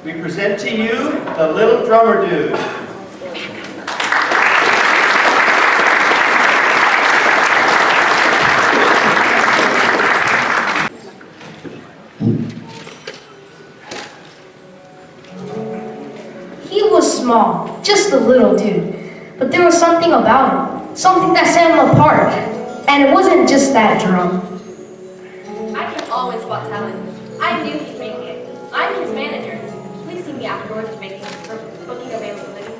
we present to you the Little Drummer Dude. He was small, just a little dude, but there was something about him, something that set him apart, and it wasn't just that drum. I can always spot talent. I knew he'd make it. I'm his manager. Please see me afterwards for booking availability.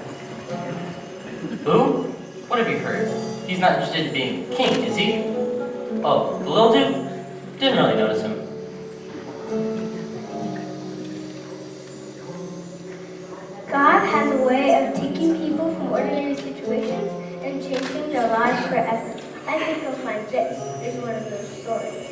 Who? What have you heard? He's not interested in being king, is he? Oh, the little dude? Didn't really notice him. God has a way of taking people from ordinary situations and changing their lives forever. I think you'll find this is one of those stories.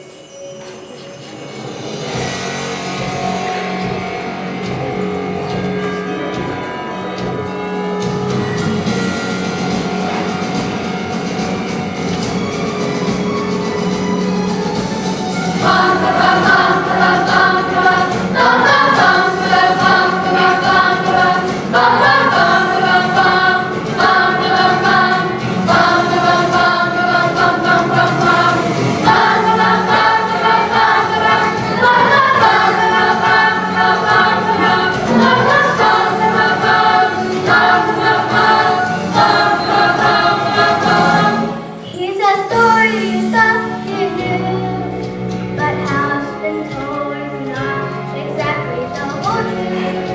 Here's a story you thought you knew, but how it's been told is not exactly the whole truth.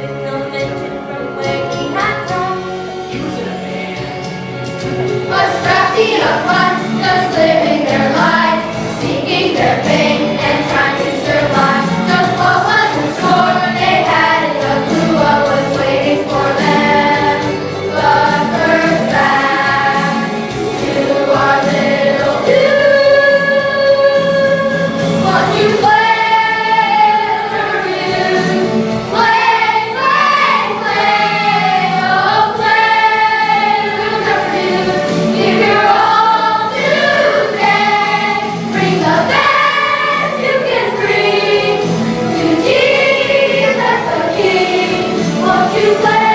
With no mention from where he had come. Was trapped in a fun, just living their lives, seeking their pain and trying to survive. Just what was in store, they hadn't a clue what was waiting for them. But first back to our little dude. Won't you play, little dude? Play, play, play, oh play, little dude. Give your all today. Bring the best you can bring to Jesus the King. Won't you play,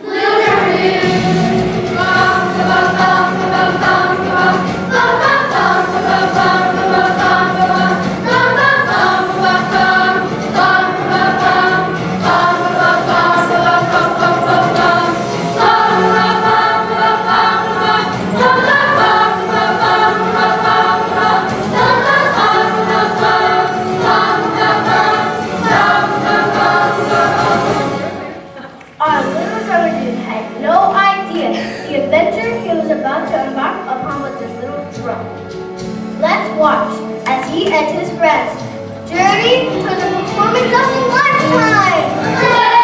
little dude? Bum, bum, bum, bum, bum, bum, bum, bum, bum, bum, bum, Our little drummer dude had no idea the adventure he was about to embark upon with his little drum. Let's watch as he and his friends journey to the performance of a lifetime. Play,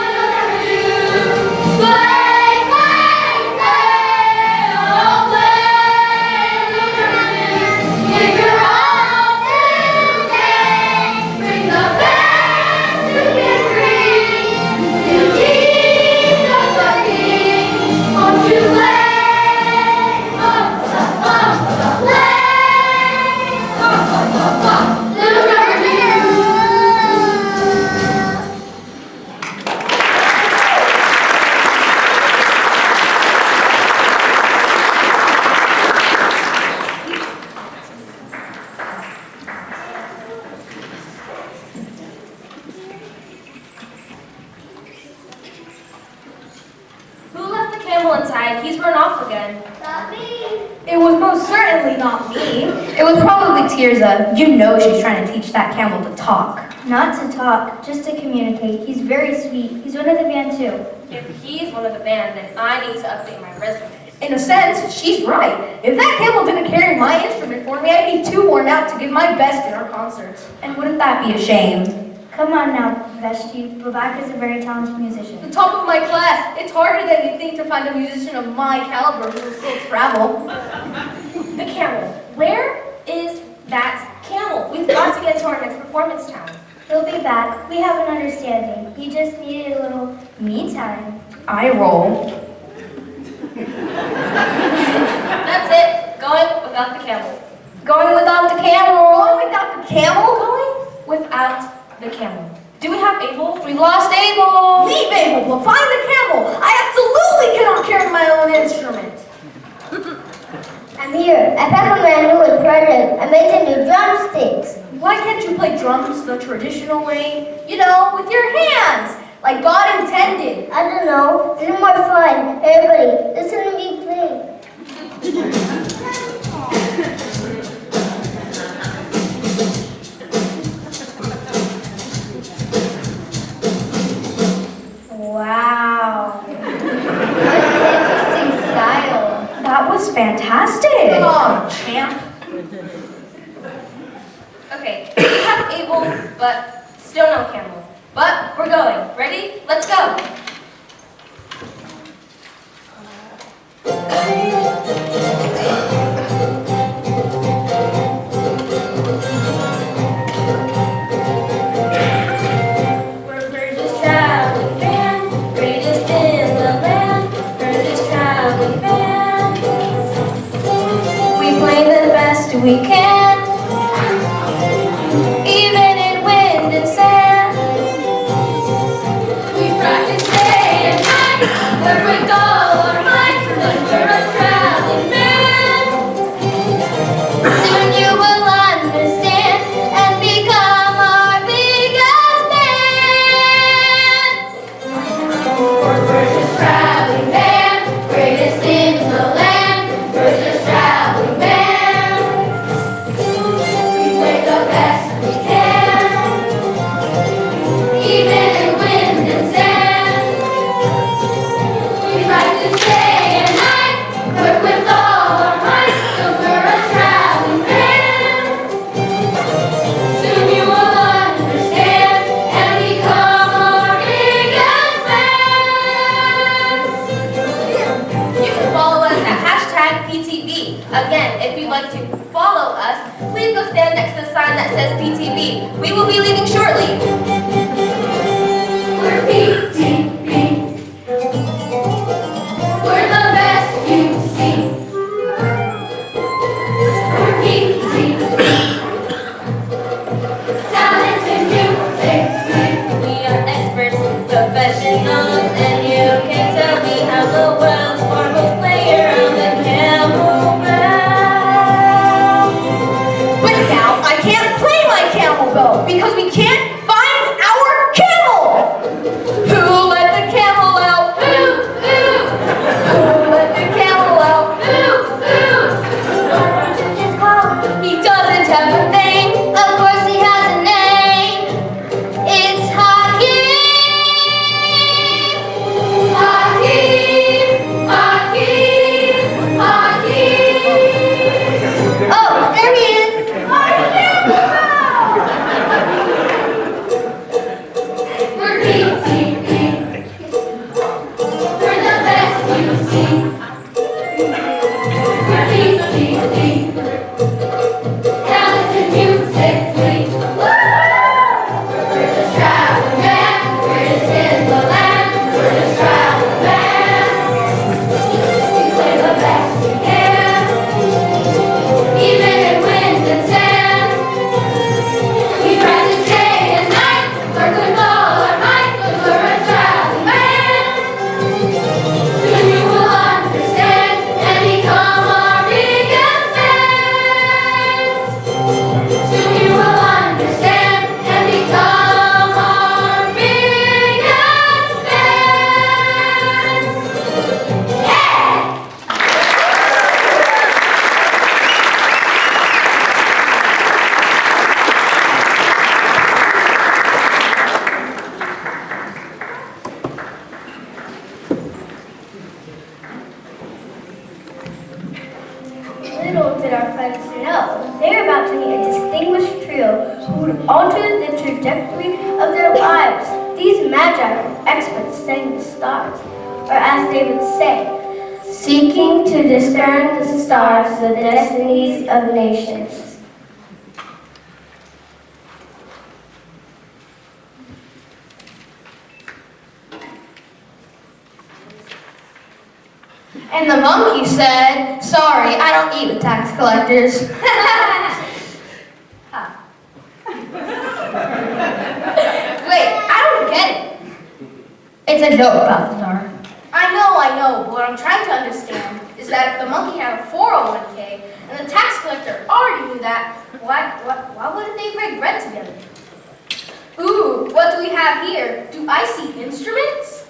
little dude, play, play, play, oh play, little dude. Give your all today. Bring the best you can bring to Jesus the King. Won't you play? Play. Little drummer dude. Who left the camel inside? He's run off again. Not me. It was most certainly not me. It was probably Tirza. You know she's trying to teach that camel to talk. Not to talk, just to communicate. He's very sweet. He's one of the band too. If he's one of the band, then I need to update my resume. In a sense, she's right. If that camel didn't carry my instrument for me, I'd be too worn out to give my best in our concerts. And wouldn't that be a shame? Come on now, Veshti. Babak is a very talented musician. The top of my class. It's harder than you think to find a musician of my caliber who will still travel. The camel. Where is that camel? We've got to get to our next performance town. He'll be back. We have an understanding. He just needed a little me time. I roll. one instrument. I'm here. I packed my new present. I made the new drumsticks. Why can't you play drums the traditional way? You know, with your hands, like God intended. I don't know. This is more fun. Everybody, listen to me play. Wow. What an interesting style. That was fantastic. Come on, champ. Okay, we have Abel, but still no camel. But we're going. Ready? Let's go. We're Burgess Traveling Band, greatest in the land. Burgess Traveling Band. We play the best we can, even in wind and sand. We practice day and night, work with all our might, 'cause we're a traveling band. Soon you will understand and become our biggest fan. We're Burgess Traveling Band, greatest in the land. Burgess Traveling Band. We play the best we can, even in wind and sand. We practice day and night, work with all our might, 'cause we're a traveling band. Soon you will understand and become our biggest fans. You can follow us at #PTV. Again, if you'd like to follow us, please go stand next to the sign that says PTV. We will be leaving shortly. We're PTV. We're the best you see. We're PTV. Talent and music. We are experts, professionals, and you can tell we have the world's foremost player on the camel bell. But now I can't play my camel bell because we can't find our camel. Who let the camel out? Ooh, ooh, Who let the camel out? ooh, ooh. Just call. He doesn't have a name. Of course he has a name. It's Hakeem. Hakeem, Hakeem, Hakeem. Oh, there he is. We're PTV. We're the best you see. We're PTV. Talent and music, please. We're just traveling band. Greatest in the land. We're just traveling band. We play the best we can, even in wind and sand. We practice day and night, work with all our might, 'cause we're a traveling band. Soon you will understand and become our biggest fans. Soon you will understand and become our biggest fans. Yeah! Little did our friends know, they're about to meet a distinguished trio who would alter the trajectory of their lives. These magi were experts studying the stars, or as they would say, seeking to discern the stars, the destinies of nations. And the monkey said, "Sorry, I don't eat with tax collectors." Wait, I don't get it. It's a joke, Balthazar. I know I I know, but what I'm trying to understand is that if the monkey had a 401k and the tax collector already knew that, why wouldn't they break bread together? Ooh, what do we have here? Do I see instruments?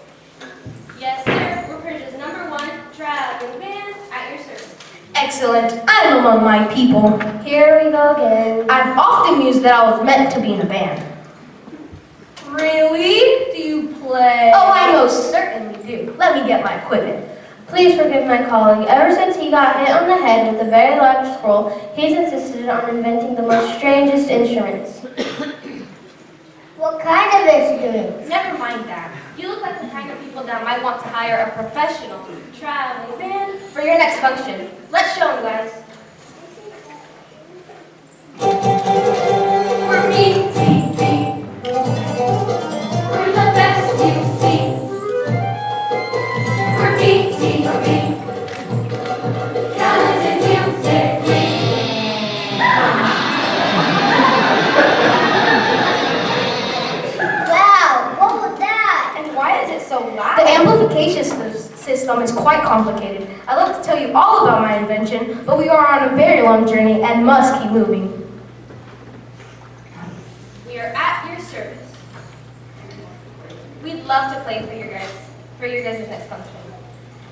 Yes, sir. We're Persia's #1 traveling band at your service. Excellent. I'm among my people. Here we go again. I've often mused that I was meant to be in a band. Really? Do you play? Oh, I most certainly do. Let me get my equipment. Please forgive my colleague. Ever since he got hit on the head with a very large scroll, he's insisted on inventing the most strangest instruments. What kind of instruments? Never mind that. You look like the kind of people that might want to hire a professional traveling band for your next function. Let's show them, guys. We're BTT. We're the best you see. We're BTT. Talented music. Wow, what was that? And why is it so loud? The amplification system is quite complicated. I'd love to tell you all about my invention, but we are on a very long journey and must keep moving. We are at your service. We'd love to play for your guys' next function.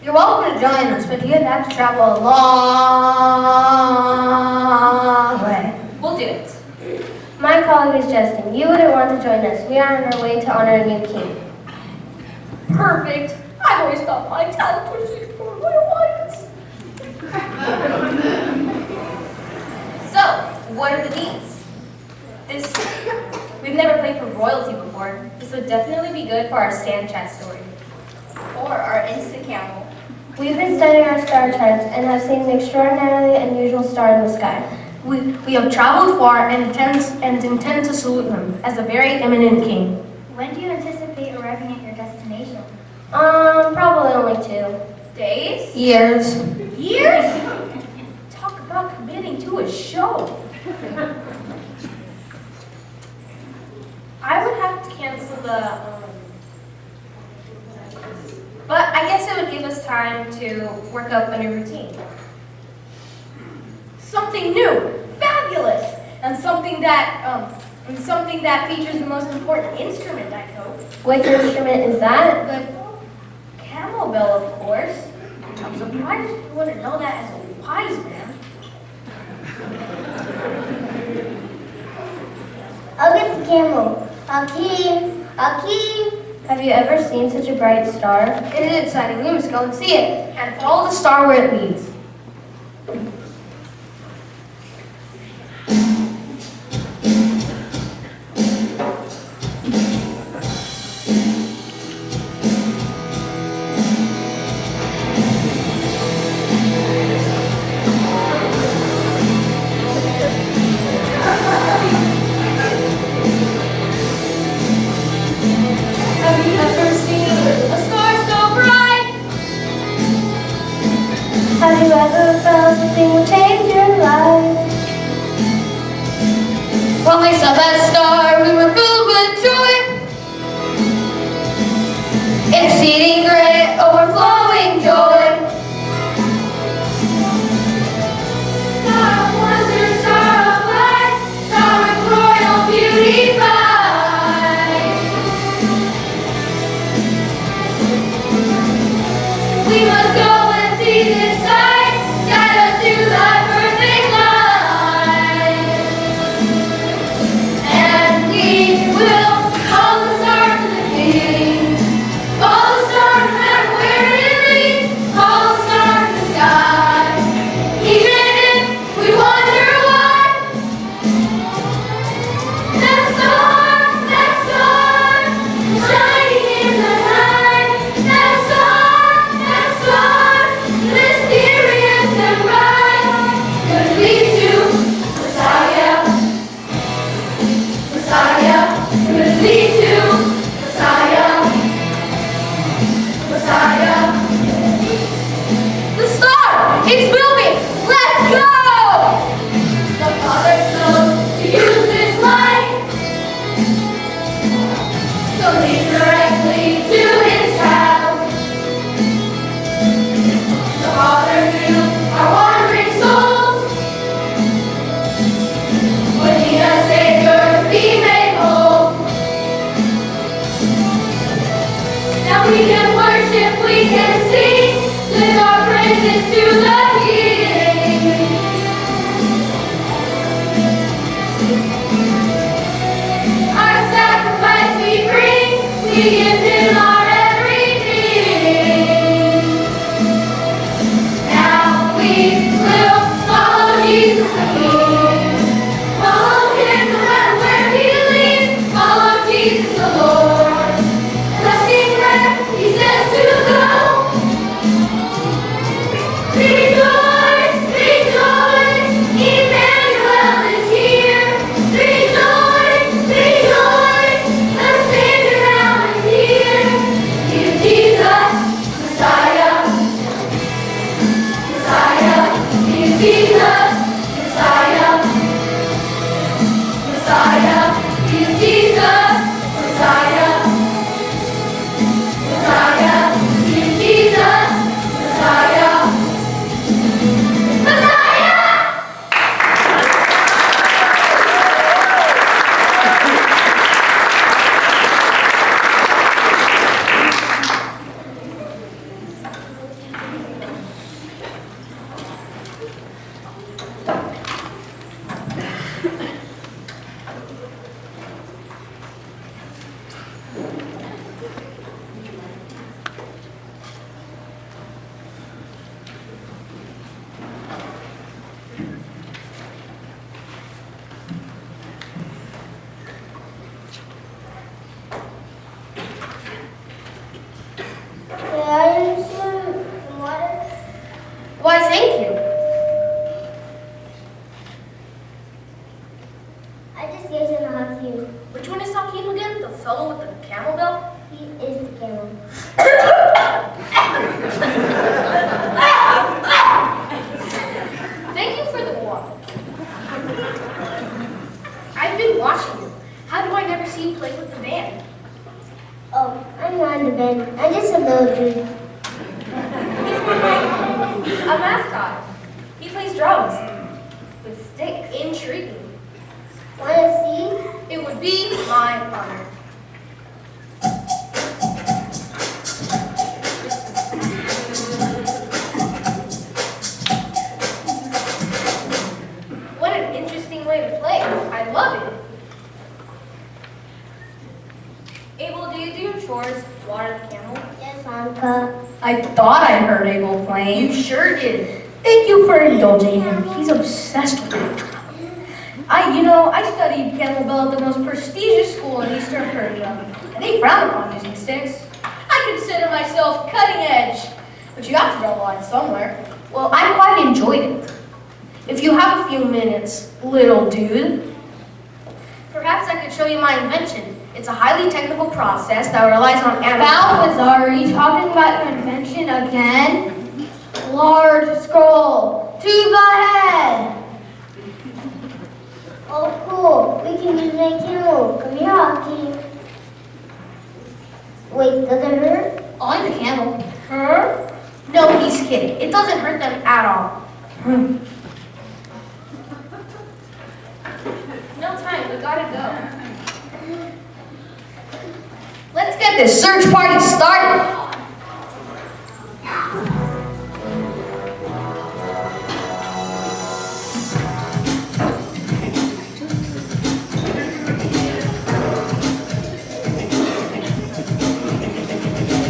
You're welcome to join us, but you'd have to travel a long way. We'll do it. My colleague is jesting. You wouldn't want to join us. We are on our way to honor a new king. Perfect. I've always thought my talent was suited for royal audience. So, what are the needs? We've never played for royalty before. This would definitely be good for our sand chat story. Or our Insta Camel. We've been studying our star charts and have seen an extraordinarily unusual star in the sky. We have traveled far and intend to salute him as a very eminent king. When do you anticipate arriving at your destination? Probably only 2 Days? years. Years? Talk about committing to a show. I would have to cancel but I guess it would give us time to work up a new routine. Something new, fabulous, and something that features the most important instrument, I hope. Which instrument is that? The camel bell, of course. I'm surprised you wouldn't know that as a wise man. I'll get the camel. I'll keep. Have you ever seen such a bright star? It is exciting. We must go and see it and follow the star where it leads. Have you ever seen a star so bright? Have you ever felt something will change your life? When we saw that star, we were filled with joy. Exceeding great, overflowing joy. Star of wonder, star of light, star of royal beauty bright. We must go and see this sight, guide us to thy perfect light. And Rejoice, rejoice, Emmanuel is here. Rejoice, rejoice, the Savior now is here. Give Jesus, Messiah, Messiah. Give Jesus, Messiah, Messiah. Give Jesus, Messiah, Messiah. Give Jesus, Messiah, Messiah. Why, thank you. I just gave him a Hakeem. Which one is Hakeem again? The fellow with the camel belt? He is the camel. Thank you for the water. I've been watching you. How do I never see you play with the band? Oh, I'm not in the band. I'm just a little dude. A mascot. He plays drums. With sticks. Intriguing. Wanna see? It would be my honor. What an interesting way to play. I love it. Abel, do you do your chores, water the camel? Yes, Anka. I thought I heard Abel playing. You sure did. Thank you for indulging him. He's obsessed with it. I studied camel bell at the most prestigious school in Eastern Persia, and they frown upon using sticks. I consider myself cutting edge. But you have to draw a line somewhere. Well, I quite enjoyed it. If you have a few minutes, little dude. Perhaps I could show you my invention. It's a highly technical process that relies on Balthazar, are you talking about your invention again? Large scroll to the head. Oh, cool. We can use my camel. Come here, Hakeem. Wait, does it hurt? Only the camel. Her? No, he's kidding. It doesn't hurt them at all. No time, we gotta go. Let's get this search party started.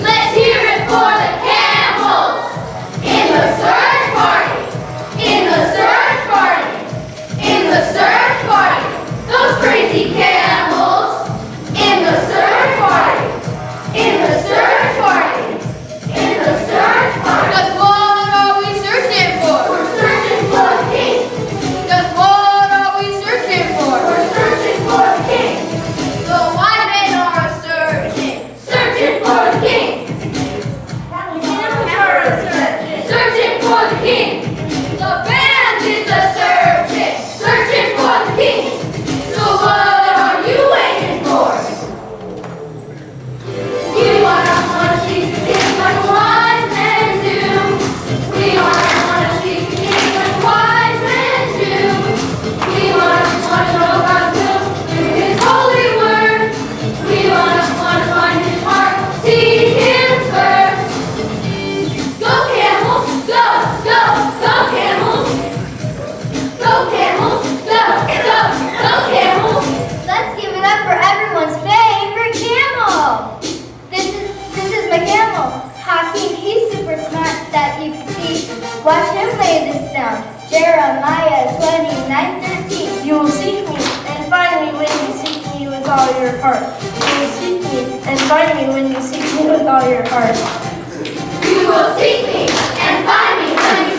Let's hear it for the camels in the search party, in the search party, in the search party. Those crazy camels in the search party, in the search party, in the search party. Just what are we searching for? We're searching for the king. Just what are we searching for? We're searching for the king. The white men are searching. Searching for the king. Searching for the king. The band is a searching. Searching for the king. So what are you waiting for? We wanna see the king like wise men do. We wanna see the king like wise men do. We wanna know God's will through His holy word. We wanna find His heart, seek Him first. Go camels, go, go, go camels. Go camels, go, go, go camels. Let's give it up for everyone's favorite camel. This is my camel. Hakeem, he's super smart that you can see. Watch him play this sound. Jeremiah 29:13. You will seek me and find me when you seek me with all your heart. You will seek me and find me when you seek me with all your heart. You will seek me and find me when you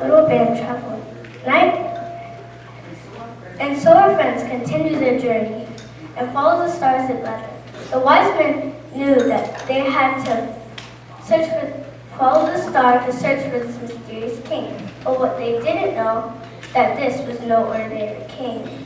little band traveling. And so our friends continued their journey and followed the stars that led them. The wise men knew that they had to follow the star to search for this mysterious king. But what they didn't know, that this was no ordinary king.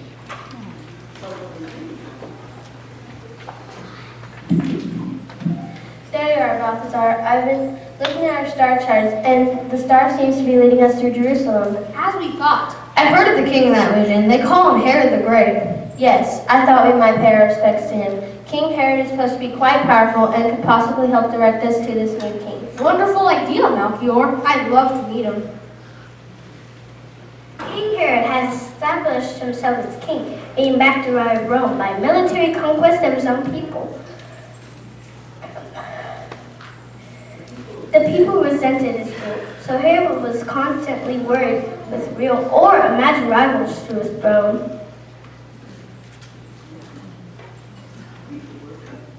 There you are, Balthazar. I've been looking at our star charts, and the star seems to be leading us through Jerusalem. As we thought. I've heard of the king in that region. They call him Herod the Great. Yes, I thought we might pay our respects to him. King Herod is supposed to be quite powerful and could possibly help direct us to this new king. Wonderful idea, Melchior. I'd love to meet him. King Herod has established himself as king, dating back to Rome by military conquest of his own people. The people resented his rule, so Herod was constantly worried with real or imagined rivals to his throne.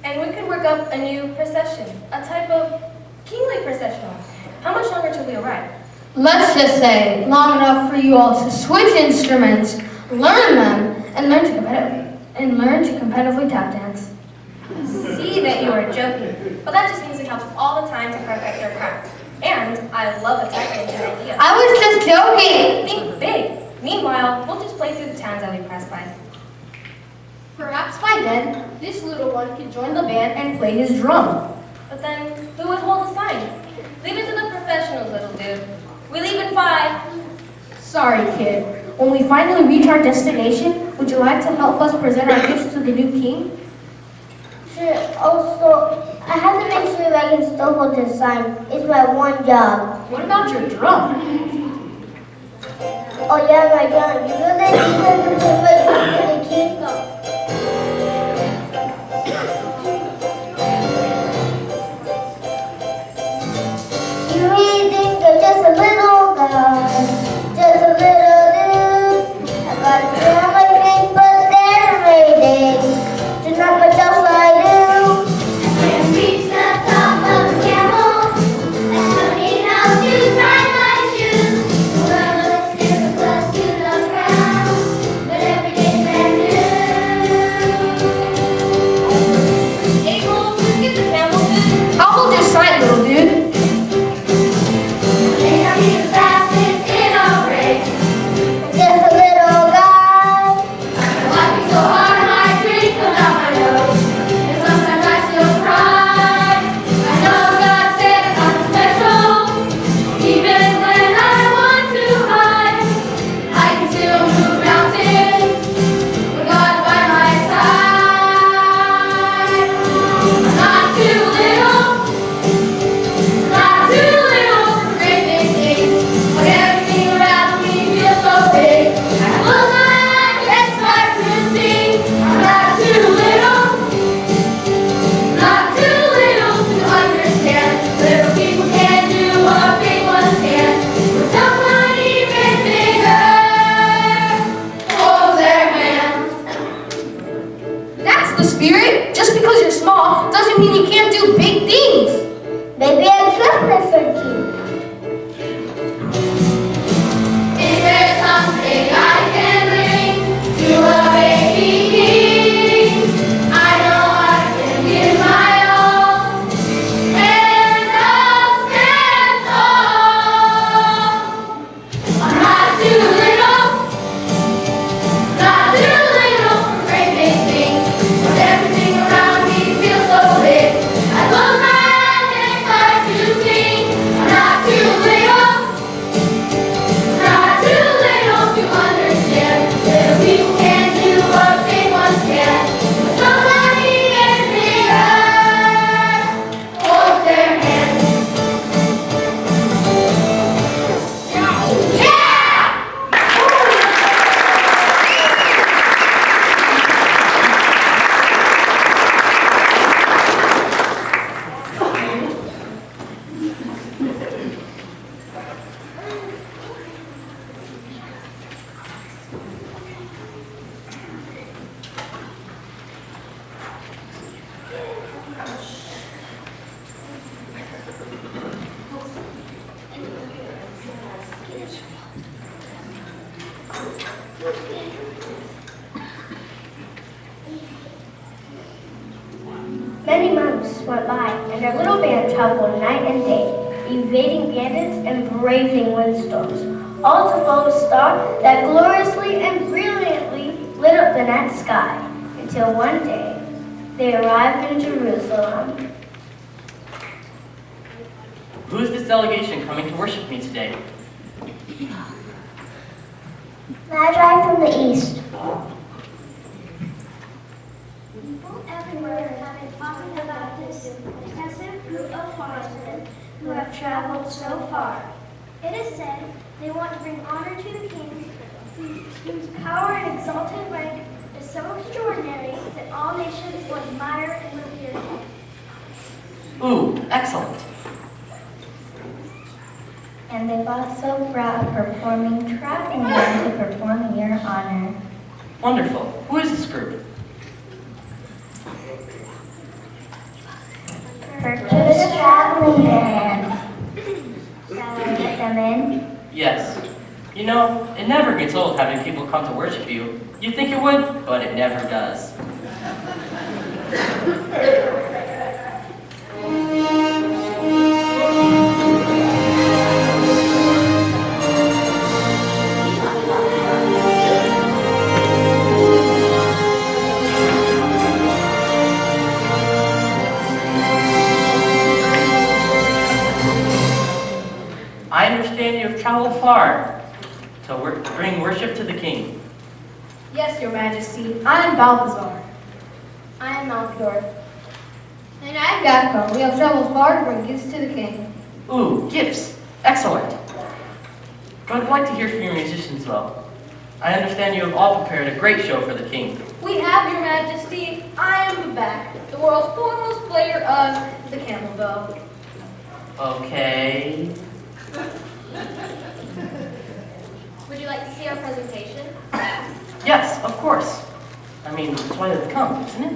And we could work up a new procession, a type of kingly processional. How much longer till we arrive? Let's just say long enough for you all to switch instruments, learn them, and learn to competitively tap dance. See that you are joking, but that just means we have all the time to perfect your craft. And I love a tap dancing idea. I was just joking. Think big. Meanwhile, we'll just play through the towns that we pass by. Perhaps by then, this little one could join the band and play his drum. But then, who would hold the sign? Leave it to the professionals, little dude. We leave in 5. Sorry, kid. When we finally reach our destination, would you like to help us present our gifts to the new king? Sure. Also, I have to make sure that I can still hold this sign. It's my one job. What about your drum? Oh yeah, my God. You know that you can do the king? You really think I'm just a little guy, just a little dude. I got a few on my feet, but they're amazing. There's not much else I do. I can reach the top of the camel. I don't need how to tie my shoes. Well, let's get close to the ground. Many months went by, and their little band traveled night and day, evading bandits and braving windstorms, all to follow a star that gloriously and brilliantly lit up the night sky, until one day they arrived in Jerusalem. Who is this delegation coming to worship me today? Magi from the east. People everywhere have been talking about this impressive group of horsemen who have traveled so far. It is said they want to bring honor to the king, whose power and exalted rank is so extraordinary that all nations will admire and revere him. Ooh, excellent. And they've also brought performing traveling men to perform in your honor. Wonderful. Who is this group? Purchase traveling band. Shall I get them in? Yes. You know, it never gets old having people come to worship you. You'd think it would, but it never does. I understand you have traveled far to bring worship to the king. Yes, Your Majesty. I am Balthazar. I am Melchior. And I'm Gaspar. We have traveled far to bring gifts to the king. Ooh, gifts. Excellent. But I'd like to hear from your musicians, though. I understand you have all prepared a great show for the king. We have, Your Majesty. I am Babak, the world's foremost player of the camel bell. Okay. Would you like to see our presentation? Yes, of course. I mean, that's why they've come, isn't it?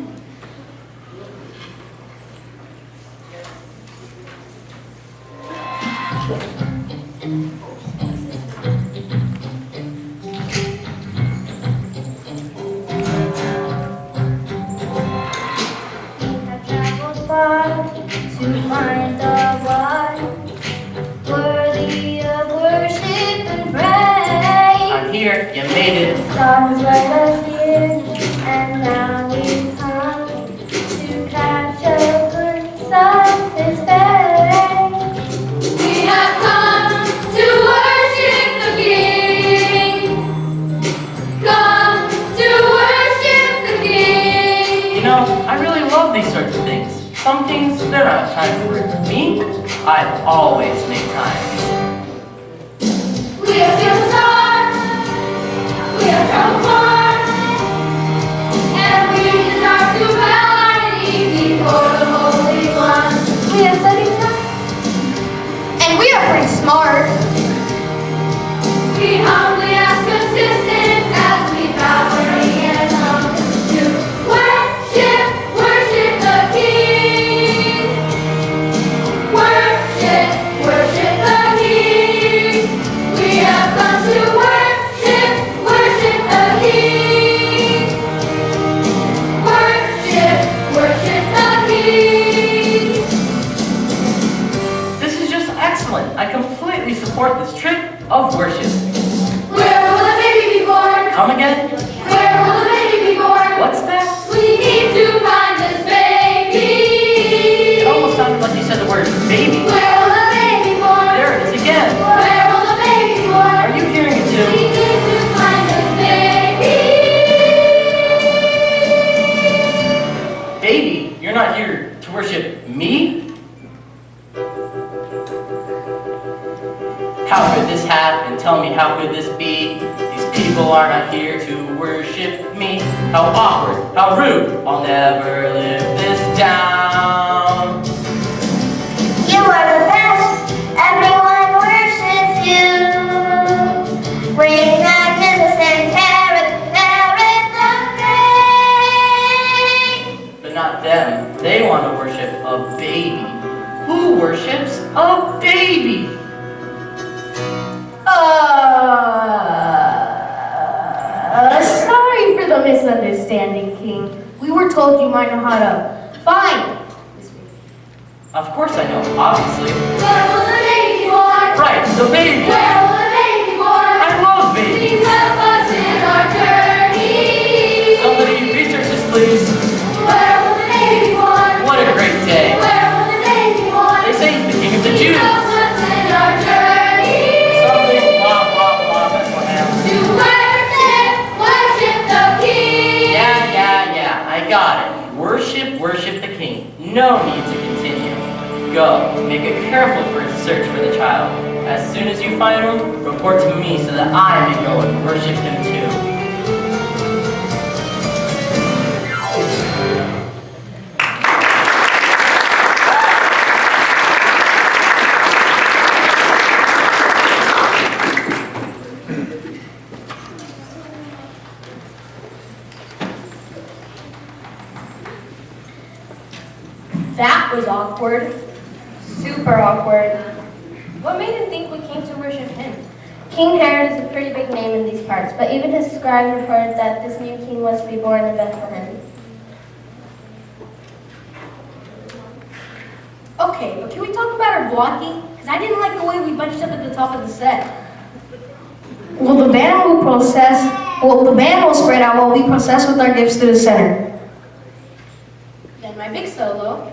Have traveled far to find the one worthy of worship and praise. I'm here. You made it. Stars led us here, and now we've come to catch a glimpse of His face. We have come to worship the King. Come to worship the King. You know, I really love these sorts of things. Some things, they're not time for it. Me, I always make time. We are still stars. We are traveled far. And we desire to bow our knee before the Holy One. We have studied time. And we are pretty smart. We humbly ask assistance as we bow our knee and come to worship, worship the King. Worship, worship the King. We have come to worship, worship the King. Worship, worship the King. This is just excellent. I completely support this trip of worship. Where will the baby be born? Come again? Where will the baby be born? What's that? We need to find this baby. It almost sounded like you said the word baby. Where will the baby be born? There it is again. Where will the baby be born? Are you hearing it We too? need to find this baby. Baby, you're not here to worship me? How could this happen? Tell me, how could this be? These people are not here to worship me. How awkward, how rude. I'll never live this down. You are the best. Everyone worships you. Bring magnificent carrots of But not them. They want to worship a baby. Who worships a baby? standing, King. We were told you might know how to find. Of course I know, obviously. Where will the baby born? Right, the baby. Where will the baby born? I love babies. Please help us in our journey. Somebody research this, please. Where will the baby born? What a great day. Where will the baby born? They say he's the king of the Please Jews. help us in our journey. Something, blah, blah, blah, Bethlehem. To worship the King. Yeah, I got it. Worship the king. No need to continue. Go, make a careful search for the child. As soon as you find him, report to me so that I may go and worship him too. That was awkward. Super awkward. What made him think we came to worship him? King Herod is a pretty big name in these parts, but even his scribes reported that this new king was to be born in Bethlehem. Okay, but can we talk about our blocking? Because I didn't like the way we bunched up at the top of the set. Well, the band will spread out while we process with our gifts to the center. Then my big solo,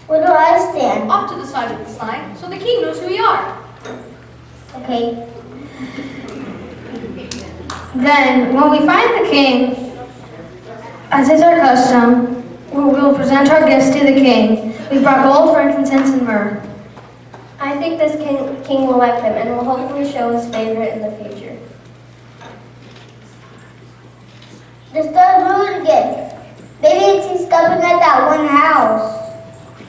Where do I stand? off to the side of the sign, so the king knows who we are. Okay. Then, when we find the king, as is our custom, we will present our gifts to the king. We brought gold, frankincense, and myrrh. I think this king will like them and will hopefully show his favor in the future. Just don't do it again. Maybe it's stopping at that one house.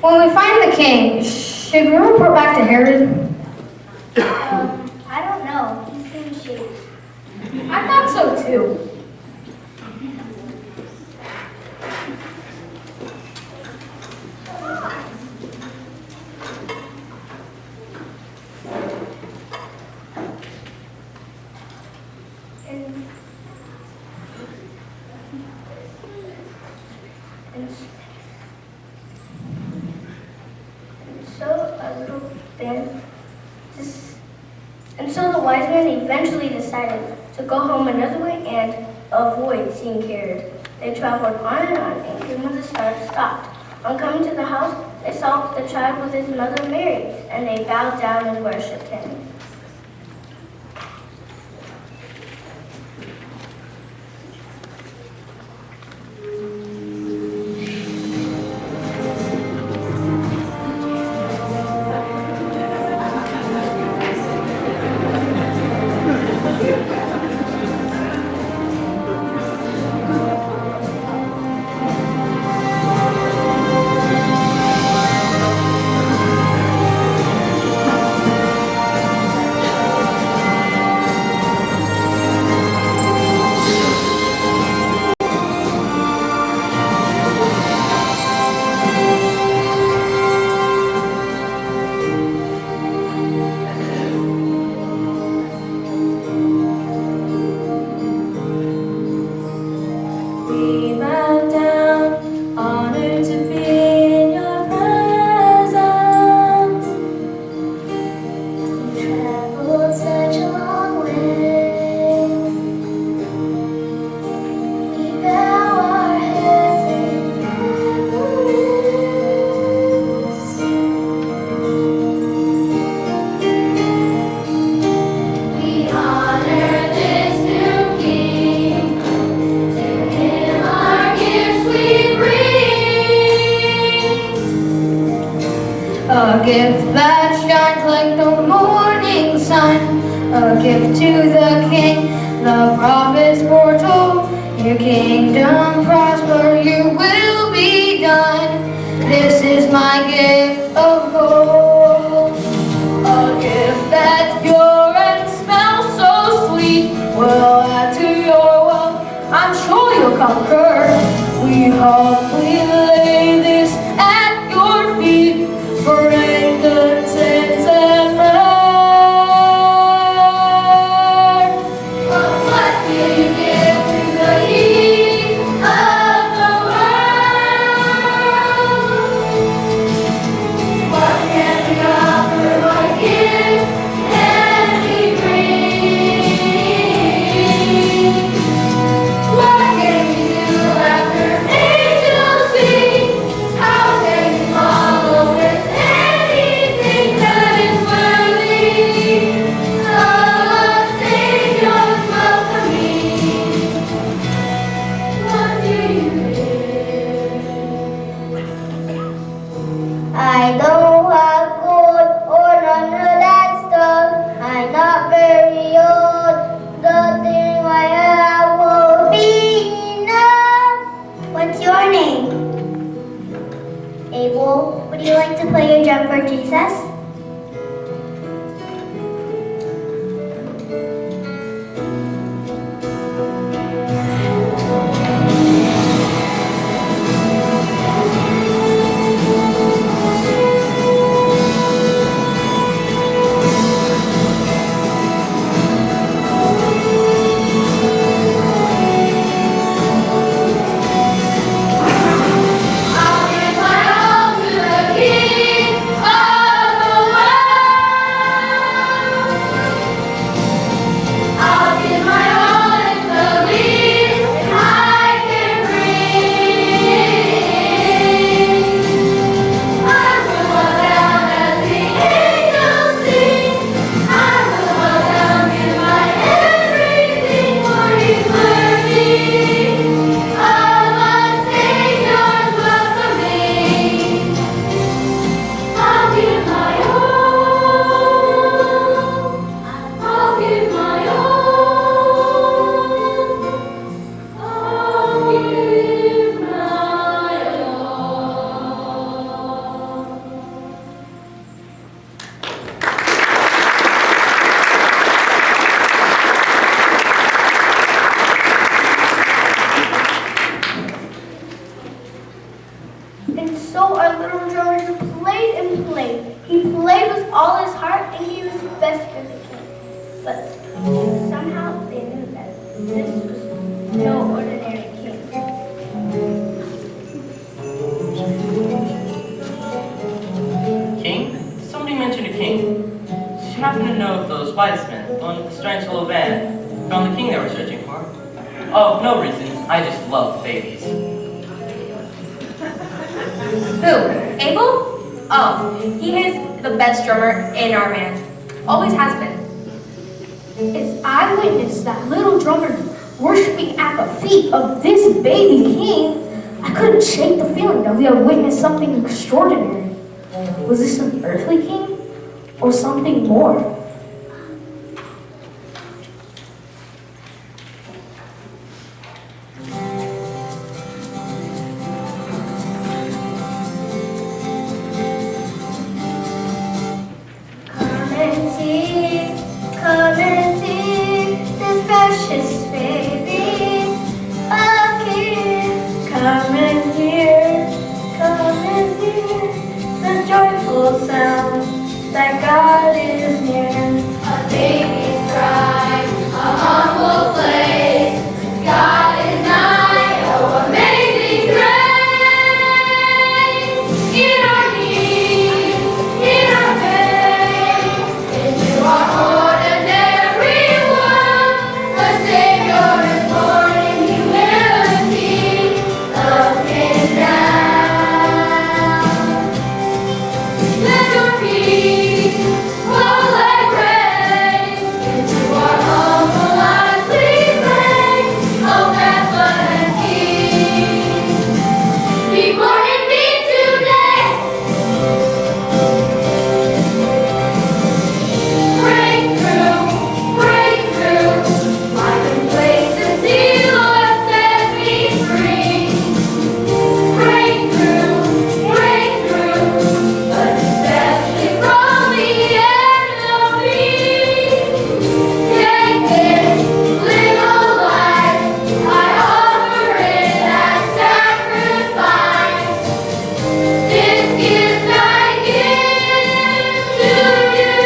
When we find the king, should we report back to Herod? I don't know. He seems shady. I thought so too. And so the wise men eventually decided to go home another way and avoid seeing Herod. They traveled on and came when the star stopped. On coming to the house, they saw the child with his mother Mary, and they bowed down and worshipped him. A gift that shines like the morning sun, a gift to the king. The prophets foretold, your kingdom prosper, your will be done. This is my gift of gold, a gift that's pure and smells so sweet. Will add to your wealth, I'm sure you'll conquer. We humbly lay this at your feet. Frankincense and myrrh. What will you give best for the king. But somehow they knew that this was no ordinary king. King? Somebody mentioned a king. Did you happen to know if those wise men, the one with the strange little van, found the king they were searching for? Oh, no reason. I just love babies. Who? Abel? Oh, he is the best drummer in our band. Always has been. As I witnessed that little drummer worshiping at the feet of this baby king, I couldn't shake the feeling that we had witnessed something extraordinary. Was this an earthly king or something more? Come and see this precious baby, a king. Come and hear the joyful sound that God is near. A baby's cry, a humble place. God is nigh, oh amazing grace. In our need, in our pain, into our ordinary world, the Savior is born in humility. Love Him now. Let your peace flow like rain into our humble lives we pray. O Bethlehem King, be born in me today. Break through, my complacency, Lord, set me free. Break through, but especially from the enemy. Take this little life, I offer it as sacrifice. This gift I give to you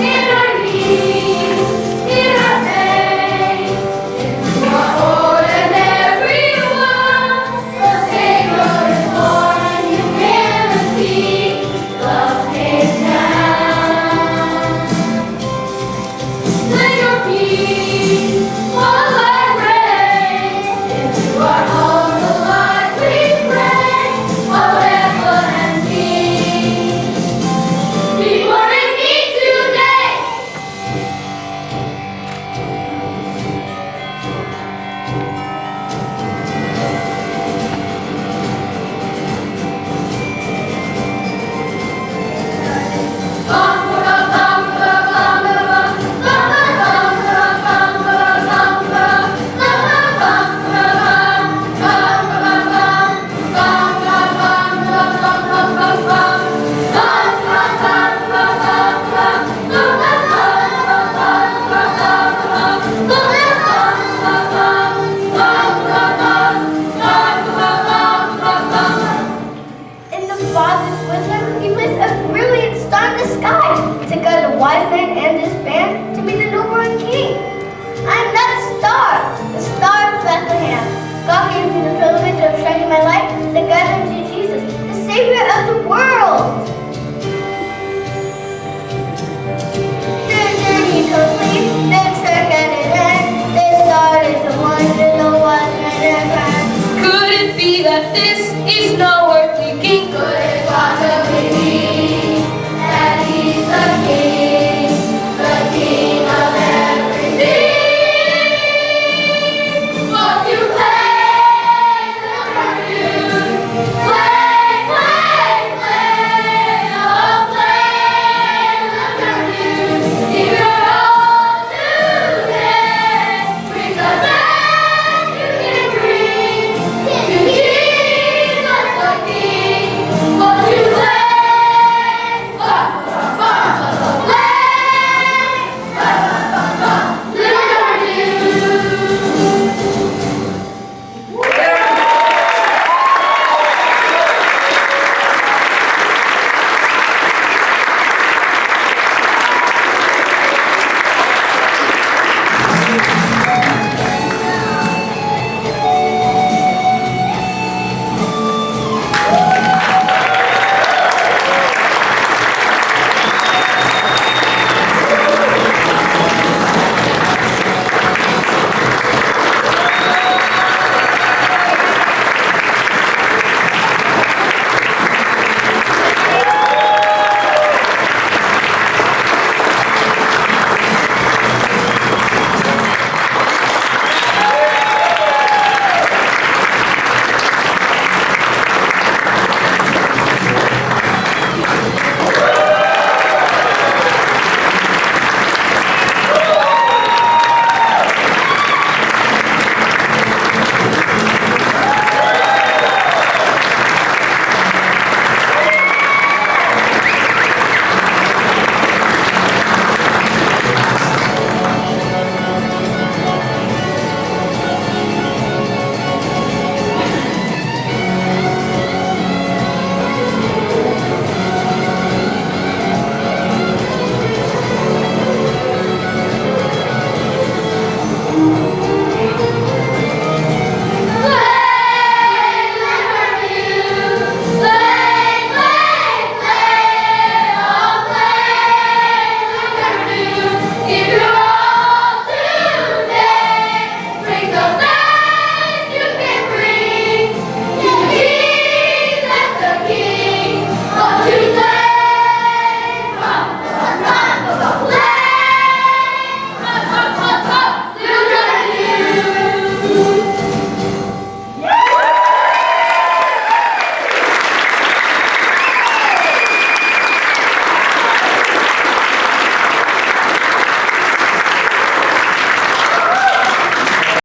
in our need, in our pain, into our ordinary world. The Savior is born in humility. Love Him now. Let your peace fall like rain into our humble lives we pray. O Bethlehem King, be born in me today. In the Father's wisdom, He placed a brilliant star in the sky to guide the wise man and his band to be the newborn king. I am that star, the star of Bethlehem. God gave me the privilege of shining my light to guide them to Jesus, the Savior of the world.